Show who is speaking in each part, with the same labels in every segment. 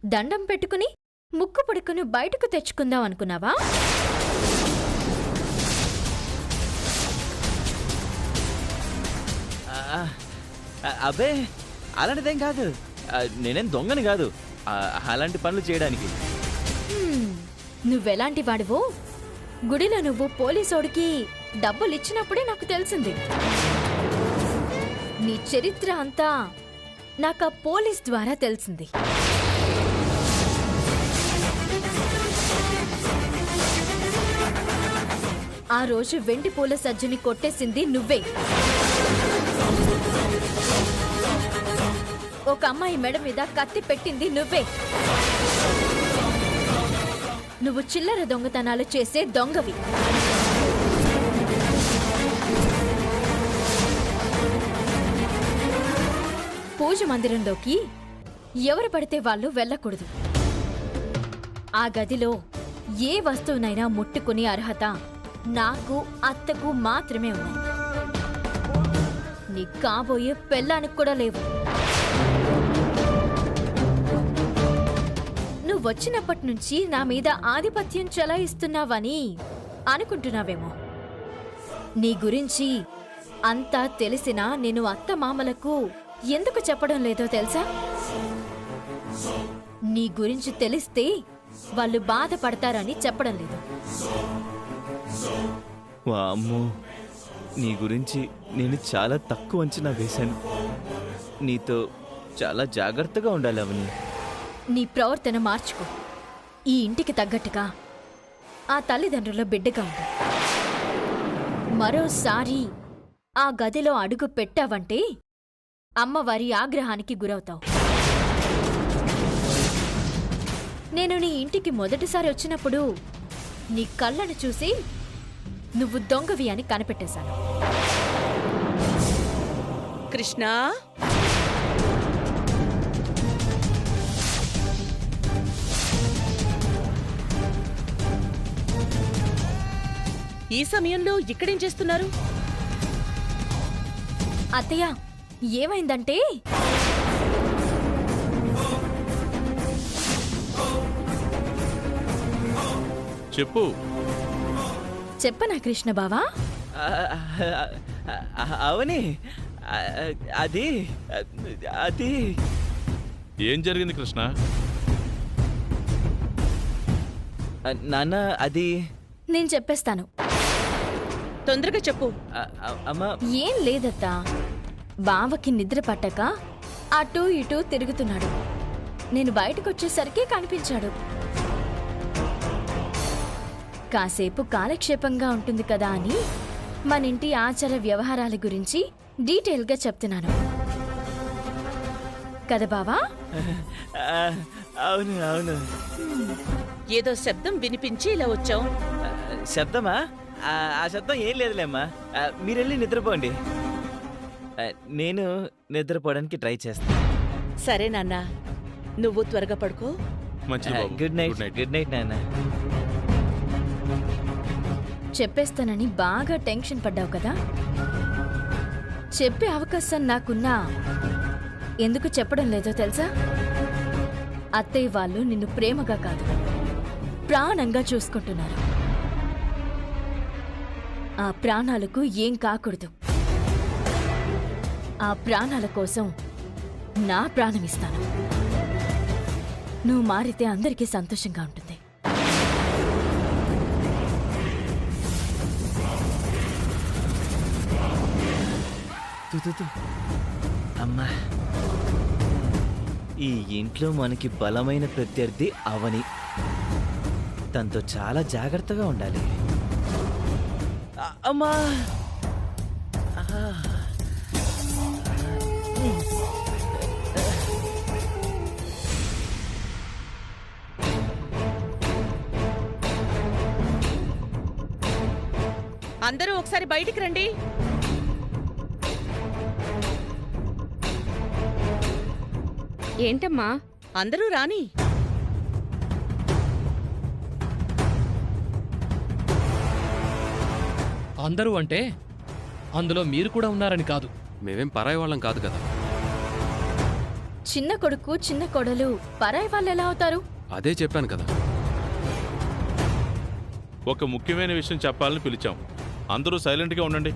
Speaker 1: దండం పెట్టుకుని ముక్కు పుడుకుని బయటకు తెచ్చుకుందాం అనుకున్నావా?
Speaker 2: అబ్బే అలాంటిదేం కాదు. నేనేం దొంగని కాదు అలాంటి పనులు చేయడానికి.
Speaker 1: నువ్వెలాంటి వాడివో గుడిలో నువ్వు పోలీసోడికి డబ్బులిచ్చినప్పుడే నాకు తెలిసింది. నీ చరిత్ర అంతా నాకు ఆ పోలీస్ ద్వారా తెలిసింది. ఆ రోజు వెండి పూల సజ్జని కొట్టేసింది నువ్వే. ఒక అమ్మాయి మెడ మీద కత్తి పెట్టింది నువ్వే. నువ్వు చిల్లర దొంగతనాలు చేసే దొంగవి. పూజ మందిరంలోకి ఎవరు పడితే వాళ్ళు వెళ్ళకూడదు. ఆ గదిలో ఏ వస్తువునైనా ముట్టుకునే అర్హత నాకు, అత్తకు మాత్రమే ఉన్నాయి. నీ కాబోయే పెళ్ళానికి కూడా లేవు. నువ్వొచ్చినప్పటి నుంచి నా మీద ఆధిపత్యం చెలాయిస్తున్నావని అనుకుంటున్నావేమో. నీ గురించి అంతా తెలిసినా నేను అత్తమామలకు ఎందుకు చెప్పడం లేదో తెలుసా? నీ గురించి తెలిస్తే వాళ్ళు బాధపడతారని చెప్పడం లేదు.
Speaker 2: వామ్మో, నీ గురించి నేను చాలా తక్కువ అంచనా వేశాను. నీతో చాలా జాగ్రత్తగా ఉండాలి అవని.
Speaker 1: నీ ప్రవర్తన మార్చుకో. ఈ ఇంటికి తగ్గట్టుగా ఆ తల్లిదండ్రుల బిడ్డగా ఉండు. మరోసారి ఆ గదిలో అడుగు పెట్టావంటే అమ్మవారి ఆగ్రహానికి గురవుతావు. నేను నీ ఇంటికి మొదటిసారి వచ్చినప్పుడు నీ కళ్ళను చూసి నువ్వు దొంగవి అని కనిపెట్టేశాను.
Speaker 3: కృష్ణ, ఈ సమయంలో ఇక్కడేం చేస్తున్నారు?
Speaker 1: అత్తయ్య, ఏమైందంటే
Speaker 4: చెప్పు.
Speaker 1: చెప్పనా కృష్ణ బావా?
Speaker 2: అవని, అది అది
Speaker 4: ఏం జరిగింది కృష్ణ?
Speaker 2: నాన్న, అది
Speaker 1: నేను చెప్పేస్తాను.
Speaker 3: తొందరగా చెప్పు.
Speaker 2: అమ్మా,
Speaker 1: ఏం లేదత్తా. బావకి నిద్ర పట్టక అటూ ఇటూ తిరుగుతున్నాడు. నేను బయటకొచ్చేసరికి కనిపించాడు. కాసేపు కాలక్షేపంగా ఉంటుంది కదా అని మనింటి ఆచార వ్యవహారాల గురించి డీటెయిల్గా చెప్తున్నాను కదా బావా?
Speaker 2: అవును అవును.
Speaker 3: ఏదో శబ్దం వినిపించి ఇలా వచ్చాం.
Speaker 2: శబ్దమా? ఆ శబ్దం ఏం లేదులేమ్మా. మీరెళ్ళి నిద్రపోండి. నేను నిద్రపోవడానికి ట్రై చేస్తాను.
Speaker 3: సరే నాన్న, నువ్వు త్వరగా పడుకో.
Speaker 4: మంచిది బాబు.
Speaker 2: Good night. గుడ్ నైట్ నాన్న.
Speaker 1: చెప్పేస్తానని బాగా టెన్షన్ పడ్డావు కదా? చెప్పే అవకాశం నాకున్నా ఎందుకు చెప్పడం లేదో తెలుసా? అత్తయ్య వాళ్ళు నిన్ను ప్రేమగా కాదు, ప్రాణంగా చూసుకుంటున్నారు. ఆ ప్రాణాలకు ఏం కాకూడదు. ఆ ప్రాణాల కోసం నా ప్రాణమిస్తాను. నువ్వు మారితే అందరికీ సంతోషంగా ఉంటుంది.
Speaker 2: అమ్మా, ఈ ఇంట్లో మనకి బలమైన ప్రత్యర్థి అవని. తనతో చాలా జాగ్రత్తగా ఉండాలి. అమ్మా,
Speaker 3: అందరూ ఒకసారి బయటికి రండి.
Speaker 5: ఏంటమ్మా?
Speaker 3: అందరూ రాని.
Speaker 6: అందరూ అంటే అందులో మీరు కూడా ఉన్నారని కాదు.
Speaker 7: మేమేం పరాయి వాళ్ళం కాదు కదా.
Speaker 1: చిన్న కొడుకు చిన్న కొడలు పరాయి వాళ్ళు ఎలా అవుతారు?
Speaker 5: అదే చెప్పాను కదా.
Speaker 4: ఒక ముఖ్యమైన విషయం చెప్పాలని పిలిచాం. అందరూ సైలెంట్గా ఉండండి.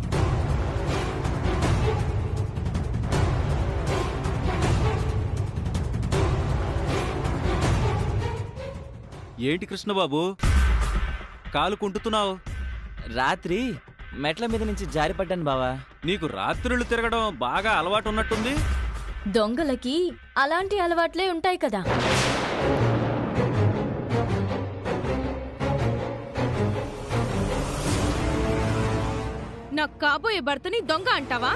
Speaker 6: ఏంటి కృష్ణబాబు కాలు కుంటున్నావు?
Speaker 2: రాత్రి మెట్ల మీద నుంచి జారిపడ్డాను బావా.
Speaker 6: నీకు రాత్రులు తిరగడం బాగా అలవాటు ఉన్నట్టుంది.
Speaker 1: దొంగలకి అలాంటి అలవాట్లే ఉంటాయి కదా.
Speaker 7: నా కాబోయే భర్తని దొంగ అంటావా?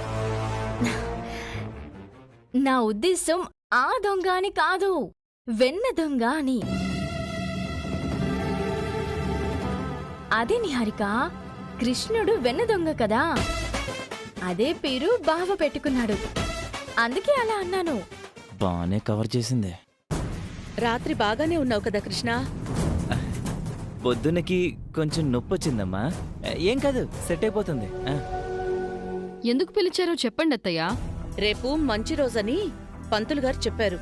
Speaker 1: నా ఉద్దేశం ఆ దొంగ అని కాదు, వెన్న దొంగ అని. అదే నిహారిక, కృష్ణుడు వెన్న దొంగ కదా, అదే పేరు బావ పెట్టుకున్నాడు, అందుకే అలా అన్నాను.
Speaker 2: బానే కవర్ చేసిందే.
Speaker 3: రాత్రి బాగానే ఉన్నావు కదా కృష్ణ?
Speaker 2: పొద్దున్నకి కొంచెం నొప్పి వచ్చిందమ్మా. ఏం కాదు, సెట్ అయిపోతుంది.
Speaker 7: ఎందుకు పిలిచారో చెప్పండి అత్తయ్య.
Speaker 3: రేపు మంచి రోజని పంతులు గారు చెప్పారు.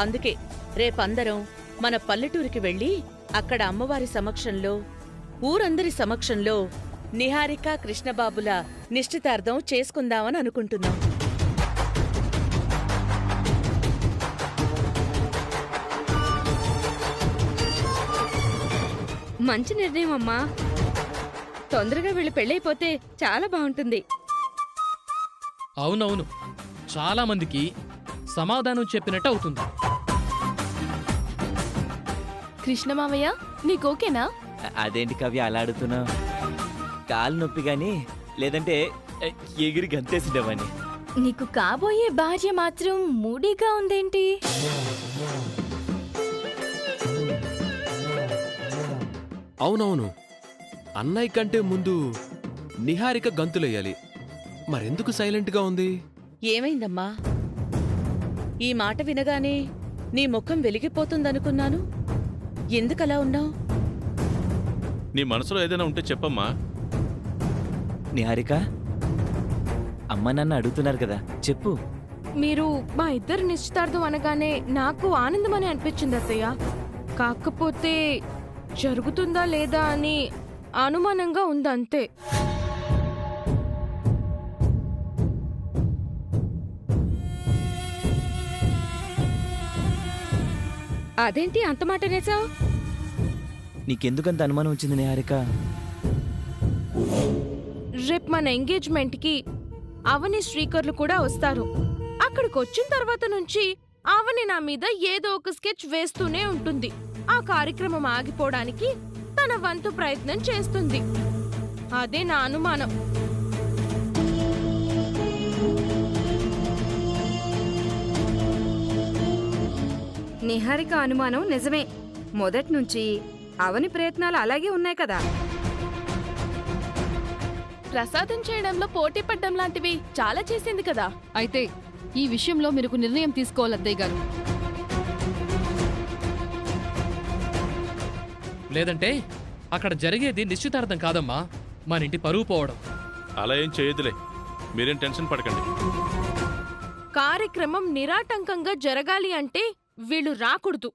Speaker 3: అందుకే రేపందరం మన పల్లెటూరికి వెళ్ళి అక్కడ అమ్మవారి సమక్షంలో, ఊరందరి సమక్షంలో నిహారిక కృష్ణబాబుల నిశ్చితార్థం చేసుకుందామని అనుకుంటున్నాం.
Speaker 7: మంచి నిర్ణయం అమ్మా. తొందరగా వీళ్ళు పెళ్ళైపోతే చాలా బాగుంటుంది.
Speaker 8: అవునవును, చాలా మందికి సమాధానం చెప్పినట్టు అవుతుంది.
Speaker 1: కృష్ణమామయ్య, నీకోకేనా?
Speaker 2: అదేంటి కవ్య అలా అడుగుతున్నావు? కాలు నొప్పి గాని లేదంటే ఎగిరి గంతేసినవని.
Speaker 1: నీకు కాబోయే భార్య మాత్రం మూడీగా ఉందేంటి?
Speaker 5: అవునవును, అన్నయ్య కంటే ముందు నిహారిక గంతులెయ్యాలి. మరెందుకు సైలెంట్గా ఉంది?
Speaker 3: ఏమైందమ్మా? ఈ మాట వినగానే నీ ముఖం వెలిగిపోతుందనుకున్నాను. ఎందుకలా ఉన్నావు?
Speaker 4: నీ మనసులో ఏదైనా ఉంటే చెప్పమ్మా.
Speaker 2: నిహారిక, అమ్మ నాన్న అడుగుతున్నారు కదా, చెప్పు.
Speaker 7: మీరు మా ఇద్దరు నిశ్చితార్థం అనగానే నాకు ఆనందమని అనిపించింది అత్తయ్య. కాకపోతే జరుగుతుందా లేదా అని అనుమానంగా ఉందంతే. అదేంటి అంత మాట అనేసావు?
Speaker 2: నీకెందుకంత అనుమానం వచ్చింది నిహారిక?
Speaker 7: రేపు మన ఎంగేజ్మెంట్ కి అవని శ్రీకర్లు కూడా వస్తారు. అక్కడికి వచ్చిన తర్వాత నుంచి అవని నా మీద ఏదో ఒక స్కెచ్ వేస్తూనే ఉంటుంది. ఆ కార్యక్రమం ఆగిపోవడానికి తన వంతు ప్రయత్నం చేస్తుంది. అదే నా అనుమానం.
Speaker 9: నిహారిక అనుమానం నిజమే. మొదట్నుంచి అవని ప్రయత్నాలు అలాగే ఉన్నాయి కదా.
Speaker 1: ప్రసాదం చేయడంలో పోటీ పడ్డం లాంటివి చాలా చేసింది కదా.
Speaker 7: అయితే ఈ విషయంలో మీరు నిర్ణయం తీసుకోవాలి అత్తయ్య గారు.
Speaker 8: లేదంటే అక్కడ జరిగేది నిశ్చితార్థం కాదమ్మా, మన ఇంటి పరువు పోవడం.
Speaker 4: అలా ఏం చేయదులే, మీరేం టెన్షన్ పడకండి.
Speaker 7: కార్యక్రమం నిరాటంకంగా జరగాలి అంటే వీళ్ళు రాకూడదు.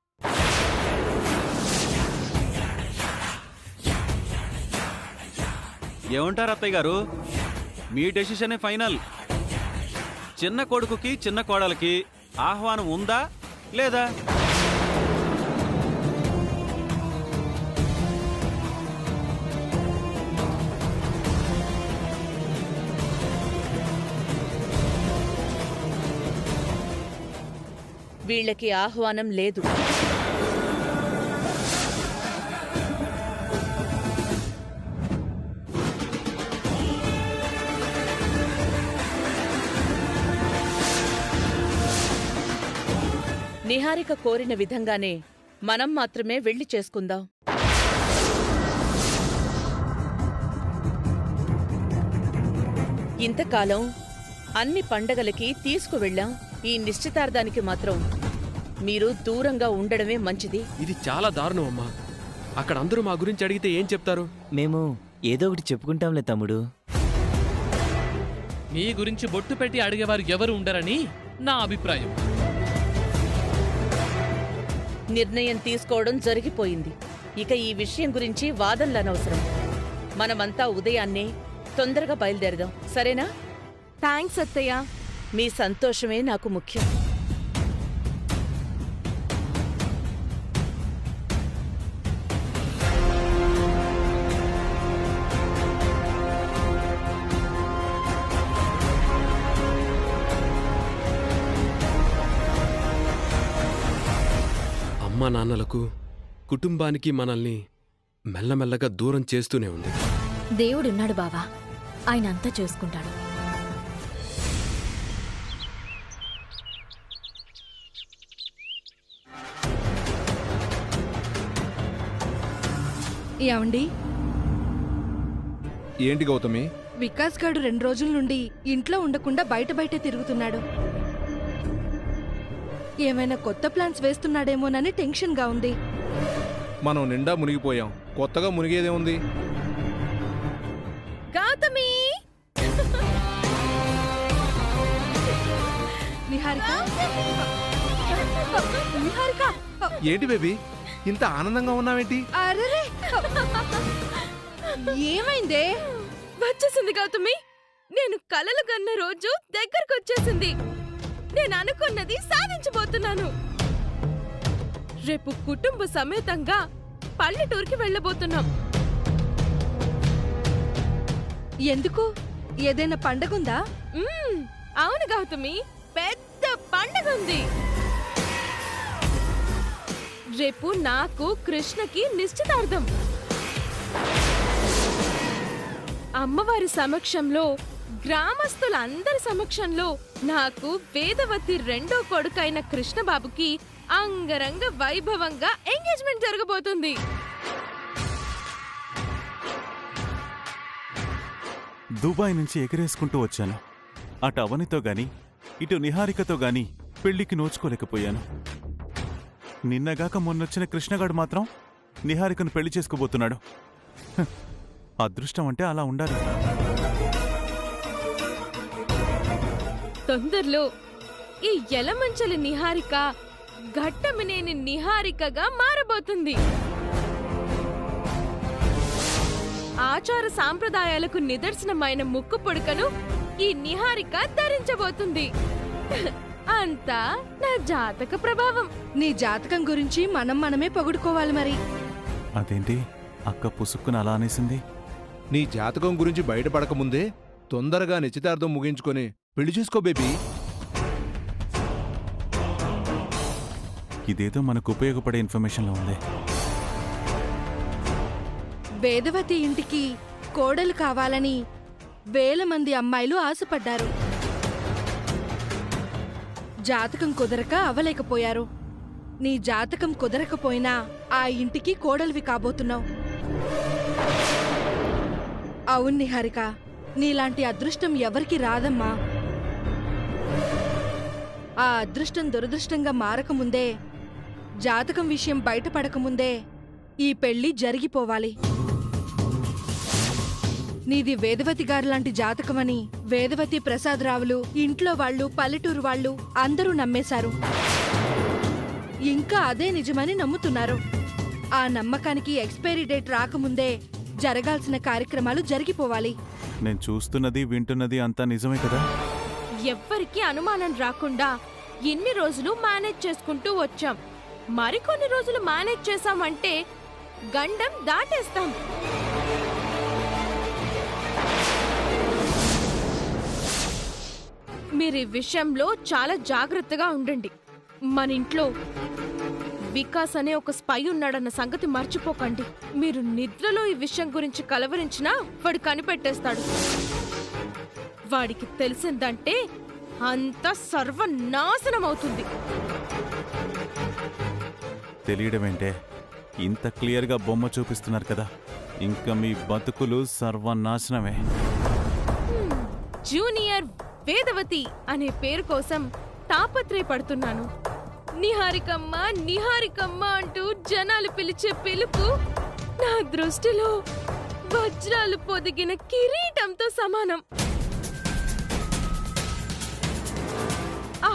Speaker 6: ఏమంటారు అత్తయ్య గారు? మీ డెసిషనే ఫైనల్. చిన్న కొడుకుకి చిన్న కోడలికి ఆహ్వానం ఉందా లేదా?
Speaker 3: వీళ్ళకి ఆహ్వానం లేదు. నిహారిక కోరిన విధంగానే మనం మాత్రమే వెళ్లి చేసుకుందాం. ఇంతకాలం అన్ని పండగలకి తీసుకువెళ్ళాం. ఈ నిశ్చితార్థానికి మాత్రం మీరు దూరంగా ఉండడమే మంచిది.
Speaker 5: ఇది చాలా దారుణం అమ్మా. అక్కడ అందరూ మా గురించి అడిగితే ఏం చెప్తారు?
Speaker 2: మేము ఏదో ఒకటి చెప్పుకుంటాంలే తమ్ముడు.
Speaker 8: మీ గురించి బొట్టు పెట్టి అడిగేవారు ఎవరు ఉండరని నా అభిప్రాయం.
Speaker 3: నిర్ణయం తీసుకోవడం జరిగిపోయింది. ఇక ఈ విషయం గురించి వాదనలనవసరం. మనమంతా ఉదయాన్నే తొందరగా బయలుదేరదాం, సరేనా?
Speaker 7: థ్యాంక్స్ అత్తయ్య.
Speaker 3: మీ సంతోషమే నాకు ముఖ్యం.
Speaker 5: అమ్మా నాన్నలకు కుటుంబానికి మనల్ని మెల్లమెల్లగా దూరం చేస్తూనే ఉంది.
Speaker 1: దేవుడున్నాడు బావా, ఆయన అంతా చూసుకుంటాడు.
Speaker 10: ఏమండి,
Speaker 11: ఏంటి గౌతమి?
Speaker 10: వికాస్ గాడు 2 రోజుల నుండి ఇంట్లో ఉండకుండా బయటే తిరుగుతున్నాడు. ఏమైనా కొత్త ప్లాన్స్ వేస్తున్నాడేమోనని టెన్షన్గా ఉంది.
Speaker 11: మనం నిండా మునిగిపోయాం, కొత్తగా మునిగేదే ఉంది?
Speaker 7: గౌతమి!
Speaker 10: నిహారిక, నిహారిక!
Speaker 11: ఏంటి బేబీ, ఇంత ఆనందంగా ఉన్నావేంటి?
Speaker 10: అరెరే, ఏమైందే?
Speaker 7: వచ్చేసింది గౌతమి. నేను కలలు కన్న రోజు దగ్గరకొచ్చేసింది. నేను అనుకున్నది సాధించబోతున్నాను. రేపు కుటుంబ సమేతంగా పల్లెటూరుకి వెళ్ళబోతున్నాం.
Speaker 10: ఎందుకు? ఏదైనా పండగుందా?
Speaker 7: అవును గౌతమి, పెద్ద పండగ ఉంది. రేపు నాకు కృష్ణకి నిశ్చితార్థం. అమ్మవారి సమక్షంలో, గ్రామస్తులందరి సమక్షంలో నాకు వేదవతి 2వ కొడుకైన కృష్ణబాబుకి అంగరంగ వైభవంగా ఎంగేజ్మెంట్ జరగబోతుంది.
Speaker 12: దుబాయ్ నుంచి ఎగరేసుకుంటూ వచ్చాను. అటు అవనితో గాని ఇటు నిహారికతో గాని పెళ్లికి నోచుకోలేకపోయాను. నిన్నగాక మొన్నొచ్చిన కృష్ణగాడు మాత్రం నిహారికను పెళ్లి చేసుకోబోతున్నాడు. అదృష్టం అంటే అలా ఉండాలి.
Speaker 7: తొందరలో ఈ యలమంచలి నిహారిక ఘట్టమినేని నిహారికగా మారబోతుంది. ఆచార సాంప్రదాయాలకు నిదర్శనమైన ముక్కు పొడుకను ఈ నిహారిక ధరించబోతుంది. అంతా నా జాతక ప్రభావం.
Speaker 10: నీ జాతకం గురించి మనమే పొగుడుకోవాలి మరి.
Speaker 12: అదేంటి అక్క పుసుక్కున అలా అనేసింది?
Speaker 11: నీ జాతకం గురించి బయటపడకముందే తొందరగా నిశ్చితార్థం ముగించుకొని పెళ్లి చేసుకో బేబీ.
Speaker 12: ఇదేదో మనకు ఉపయోగపడే ఇన్ఫర్మేషన్లో ఉంది.
Speaker 10: వేదవతి ఇంటికి కోడలు కావాలని వేల మంది అమ్మాయిలు ఆశపడ్డారు. జాతకం కుదరక అవలేకపోయారు. నీ జాతకం కుదరకపోయినా ఆ ఇంటికి కోడలివి కాబోతున్నావు. అవును నిహారిక, నీలాంటి అదృష్టం ఎవరికి రాదమ్మా. ఆ అదృష్టం దురదృష్టంగా మారకముందే, జాతకం విషయం బయటపడకముందే ఈ పెళ్లి జరిగిపోవాలి. నీది వేదవతి గారిలాంటి జాతకమని వేదవతి ప్రసాదరావులు, ఇంట్లో వాళ్ళు, పల్లెటూరు వాళ్ళు అందరూ నమ్మేశారు. ఇంకా అదే నిజమని నమ్ముతున్నారు. ఆ నమ్మకానికి ఎక్స్పైరీ డేట్ రాకముందే జరగాల్సిన కార్యక్రమాలు జరిగిపోవాలి.
Speaker 12: నేను చూస్తున్నది వింటున్నది అంతా నిజమే కదా?
Speaker 7: ఎవ్వరికీ అనుమానం రాకుండా ఇన్ని రోజులు మేనేజ్ చేసుకుంటూ వచ్చాం. మరికొన్ని రోజులు మేనేజ్ చేశామంటే గండం దాటేస్తాం. మీరు ఈ విషయంలో చాలా జాగ్రత్తగా ఉండండి. మన ఇంట్లో వికాస్ అనే ఒక స్పై ఉన్నాడన్న సంగతి మర్చిపోకండి. మీరు నిద్రలో ఈ విషయం గురించి కలవరించినా వాడు కనిపెట్టేస్తాడు. వాడికి తెలిసిందంటే అంతా సర్వనాశనం అవుతుంది.
Speaker 12: తెలియడమేంటే, ఇంత క్లియర్గా బొమ్మ చూపిస్తున్నారు కదా, ఇంకా మీ బతుకులు సర్వనాశనమే.
Speaker 7: జూనియర్ వేదవతి అనే పేరు కోసం తాపత్రయపడుతున్నాను. నిహారికమ్మ నిహారికమ్మ అంటూ జనాలు పిలిచే పిలుపు నా దృష్టిలో వజ్రాలు పొదిగిన కిరీటంతో సమానం. ఆ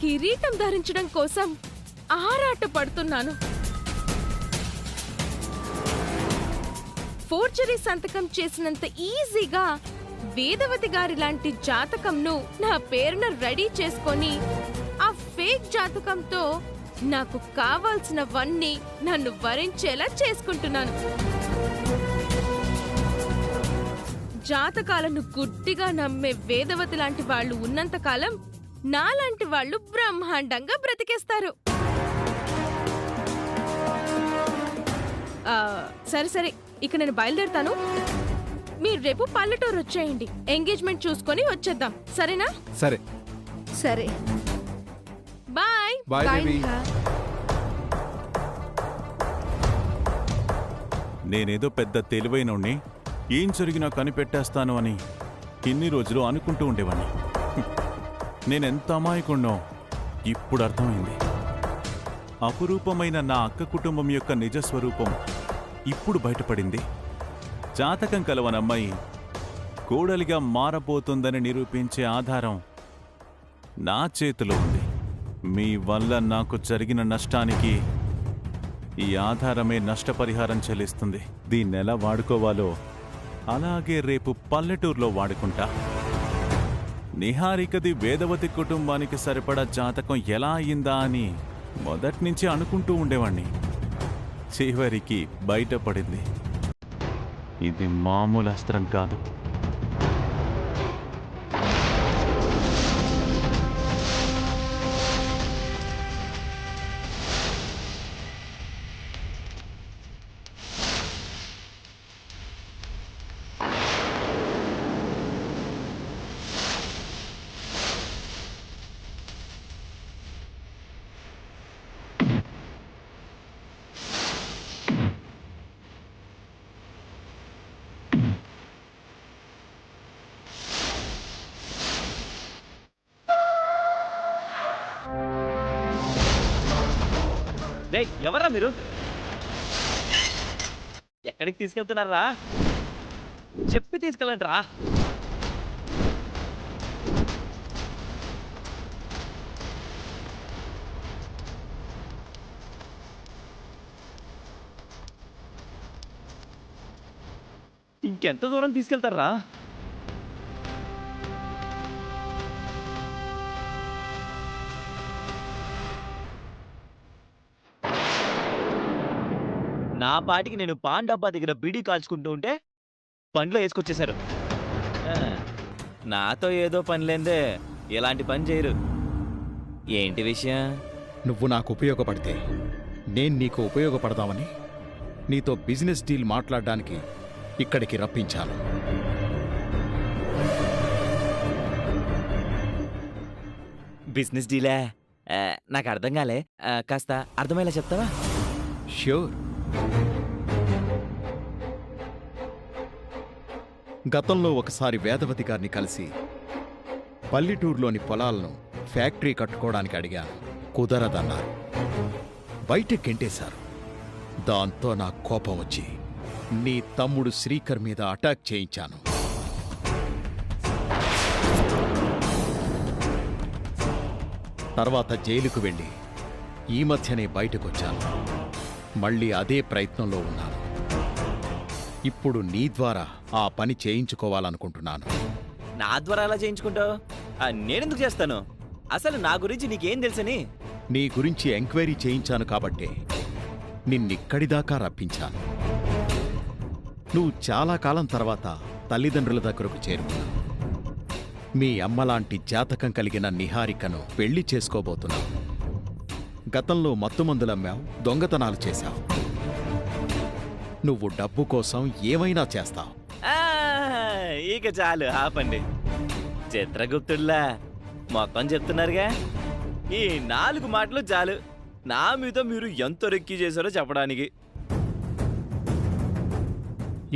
Speaker 7: కిరీటం ధరించడం కోసం ఆరాట పడుతున్నాను. ఫోర్జరీ సంతకం చేసినంత ఈజీగా వేదవతి గారి లాంటి జాతకంను నా పేరున రెడీ చేసుకొని ఆ ఫేక్ జాతకంతో నాకు కావాల్సినవన్నీ నన్ను వరించేలా చేసుకుంటున్నాను. జాతకాలను గుడ్డిగా నమ్మే వేదవతి లాంటి వాళ్ళు ఉన్నంతకాలం నాలాంటి వాళ్ళు బ్రహ్మాండంగా బ్రతికేస్తారు. సరే సరే, ఇక నేను బయలుదేరుతాను. మీరు రేపు పల్లెటూరు వచ్చేయండి. ఎంగేజ్మెంట్ చూసుకొని వచ్చేద్దాం, సరేనా?
Speaker 11: సరే
Speaker 10: సరే,
Speaker 7: బాయ్.
Speaker 11: Bye baby.
Speaker 12: నేనేదో పెద్ద తెలివైనోణ్ణి, ఏం జరిగినా కనిపెట్టేస్తాను అని ఇన్ని రోజులు అనుకుంటూ ఉండేవాణ్ణి. నేనెంత అమాయకుణ్ణో ఇప్పుడు అర్థమైంది. అపురూపమైన నా అక్క కుటుంబం యొక్క నిజస్వరూపం ఇప్పుడు బయటపడింది. జాతకం కలవనమ్మాయి కోడలిగా మారబోతుందని నిరూపించే ఆధారం నా చేతిలో ఉంది. మీ వల్ల నాకు జరిగిన నష్టానికి ఈ ఆధారమే నష్టపరిహారం చెల్లిస్తుంది. దీన్నెలా వాడుకోవాలో అలాగే రేపు పల్లెటూరులో వాడుకుంటా. నిహారికది వేదవతి కుటుంబానికి సరిపడా జాతకం ఎలా అయిందా అని మొదట్నుంచి అనుకుంటూ ఉండేవాణ్ణి. చివరికి బయటపడింది. ఇది మామూలు అస్త్రం కాదు.
Speaker 2: ఎవరా మీరు? ఎక్కడికి తీసుకెళ్తున్నారా? చెప్పి తీసుకెళ్ళండి రా. ఇంకెంత దూరం తీసుకెళ్తారా? నా పాటికి నేను పాన్ డబ్బా దగ్గర బీడీ కాల్చుకుంటూ ఉంటే పండ్లో వేసుకొచ్చేశారు. నాతో ఏదో పని లేదే ఎలాంటి పని చేయరు. ఏంటి విషయం?
Speaker 13: నువ్వు నాకు ఉపయోగపడితే నేను నీకు ఉపయోగపడదామని నీతో బిజినెస్ డీల్ మాట్లాడడానికి ఇక్కడికి రప్పించాను.
Speaker 2: Business delay? నాకు అర్థం కాలే, కాస్త అర్థమయ్యేలా చెప్తావా?
Speaker 13: ష్యూర్. గతంలో ఒకసారి వేదవతి గారిని కలిసి పల్లెటూరులోని పొలాలను ఫ్యాక్టరీ కట్టుకోవడానికి అడిగాను. కుదరదన్నారు. బయటకు గెంటేశారు. దాంతో నా కోపం వచ్చి నీ తమ్ముడు శ్రీకర్ మీద అటాక్ చేయించాను. తర్వాత జైలుకు వెళ్ళి ఈ మధ్యనే బయటకొచ్చాను. మళ్ళీ అదే ప్రయత్నంలో ఉన్నాను. ఇప్పుడు నీ ద్వారా ఆ పని చేయించుకోవాలనుకుంటున్నాను.
Speaker 2: నా ద్వారా ఎలా చేయించుకుంటావు? నేనెందుకు చేస్తాను? అసలు నా గురించి నీకేం తెలుసని?
Speaker 13: నీ గురించి ఎంక్వైరీ చేయించాను కాబట్టే నిన్నిక్కడిదాకా రప్పించాను. నువ్వు చాలా కాలం తర్వాత తల్లిదండ్రుల దగ్గరకు చేరుకున్నావు. మీ అమ్మలాంటి జాతకం కలిగిన నిహారికను పెళ్లి చేసుకోబోతున్నావు. గతంలో మత్తుమందులమ్మావు, దొంగతనాలు చేశావు. నువ్వు డబ్బు కోసం ఏమైనా చేస్తావు.
Speaker 2: ఇక చాలు, ఆపండి. చిత్రగుప్తుల్లా మొత్తం చెప్తున్నారుగా. ఈ 4 మాటలు చాలు నా మీద మీరు ఎంత రెక్కి చేశారో చెప్పడానికి.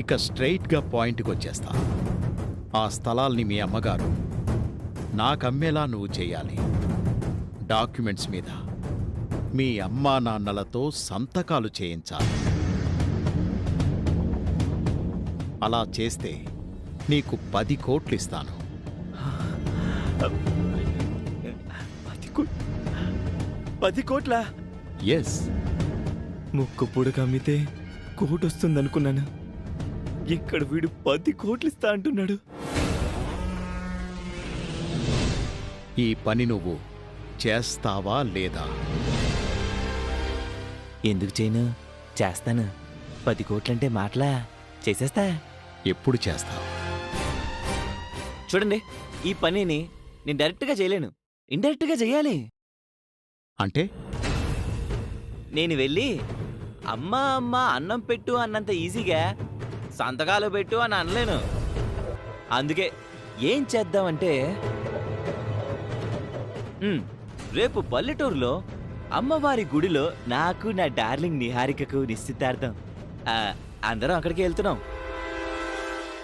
Speaker 13: ఇక స్ట్రైట్గా పాయింట్కి వచ్చేస్తా. ఆ స్థలాల్ని మీ అమ్మగారు నాకమ్మేలా నువ్వు చేయాలి. డాక్యుమెంట్స్ మీద మీ అమ్మా నాన్నలతో సంతకాలు చేయించాలి. అలా చేస్తే నీకు 10 కోట్లు ఇస్తాను.
Speaker 2: 10 కోట్ల?
Speaker 13: ఎస్.
Speaker 2: ముక్కు పొడుగు అమ్మితే కోటొస్తుందనుకున్నాను. ఇక్కడ వీడు 10 కోట్లు ఇస్తా అంటున్నాడు.
Speaker 13: ఈ పని నువ్వు చేస్తావా లేదా?
Speaker 2: ఎందుకు చేయను? చేస్తాను. 10 కోట్లంటే మాటలా? చేసేస్తా.
Speaker 13: ఎప్పుడు చేస్తావు?
Speaker 2: చూడండి, ఈ పనిని నేను డైరెక్ట్గా చేయలేను, ఇండైరెక్ట్గా చేయాలి.
Speaker 13: అంటే
Speaker 2: నేను వెళ్ళి అమ్మా అమ్మా అన్నం పెట్టు అన్నంత ఈజీగా సంతకాలు పెట్టు అని అనలేను. అందుకే ఏం చేద్దామంటే రేపు పల్లెటూరులో అమ్మవారి గుడిలో నాకు నా డార్లింగ్ నిహారికకు నిశ్చితార్థం. అందరం అక్కడికి వెళ్తున్నాం.